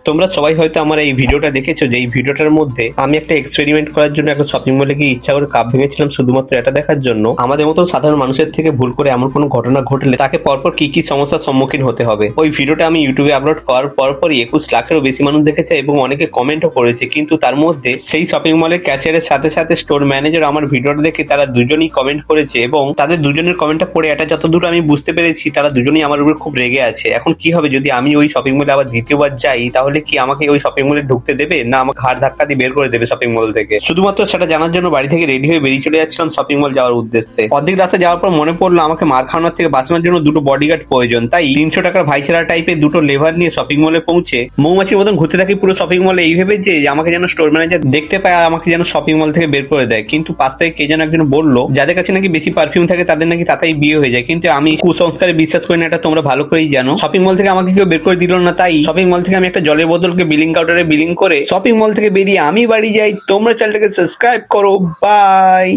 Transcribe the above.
তোমরা সবাই হয়তো আমার এই ভিডিওটা দেখেছো, যে এই ভিডিওটার মধ্যে আমি একটা এক্সপেরিমেন্ট করার জন্য একটা শপিং মলে গিয়ে ইচ্ছা করে কাপ ভেঙেছিলাম, শুধুমাত্র এটা দেখার জন্য আমাদের মতো সাধারণ মানুষের থেকে ভুল করে এমন কোনো ঘটনা ঘটলে তাকে পরপর কি কি সমস্যার সম্মুখীন হতে হবে। ওই ভিডিওটা আমি ইউটিউবে আপলোড করার পরপরই 21 লাখেরও বেশি মানুষ দেখেছে এবং অনেকে কমেন্টও করেছে, কিন্তু তার মধ্যে সেই শপিং মলের ক্যাশিয়ারের সাথে সাথে স্টোর ম্যানেজার আমার ভিডিওটা দেখে তারা দুজনেই কমেন্ট করেছে এবং তাদের দুজনের কমেন্টটা পড়ে এটা যতদূর আমি বুঝতে পেরেছি তারা দুজনেই আমার উপর খুব রেগে আছে। এখন কি হবে যদি আমি ওই শপিং মলে আবার দ্বিতীয়বার যাই, তাহলে কি আমাকে ওই শপিং মলে ঢুকতে দেবে, না আমাকে ঘাড় ধাক্কা দিয়ে বের করে দেবে শপিং মল থেকে? শুধুমাত্র সেটা জানার জন্য বাড়ি থেকে রেডি হয়ে বেরিয়ে চলে যাচ্ছিলাম শপিং মল যাওয়ার উদ্দেশ্যে। অর্ধেক রাস্তা যাওয়ার পর মনে পড়লো আমাকে মার খাওয়ানোর থেকে বাঁচানোর জন্য দুটো বডিগার্ড প্রয়োজন, তাই 300 টাকার ভাইচেরা টাইপের দুটো লেভার নিয়ে শপিং মলে পৌঁছে মৌমাছির মতন ঘুরতে থাকি পুরো শপিং মলে, এই ভেবে যে আমাকে যেন স্টোর ম্যানেজার দেখতে পায় আর আমাকে যেন শপিং মল থেকে বের করে দেয়। কিন্তু পাশ থেকে কে যেন একজন বললো যাদের কাছে নাকি বেশি পারফিউম থাকে তাদের নাকি তাতেই বিয়ে হয়ে যায়, কিন্তু আমি কুসংস্কারে বিশ্বাস করি না, এটা তোমরা ভালো করেই জানো। শপিং মল থেকে আমাকে কেউ বের করে দিল না, তাই শপিং মল থেকে আমি একটা জলের বোতলকে বিলিং কাউন্টারে বিলিং করে শপিং মল থেকে বেরিয়ে আমি বাড়ি যাই। তোমরা চ্যানেলটাকে সাবস্ক্রাইব করো। বাই।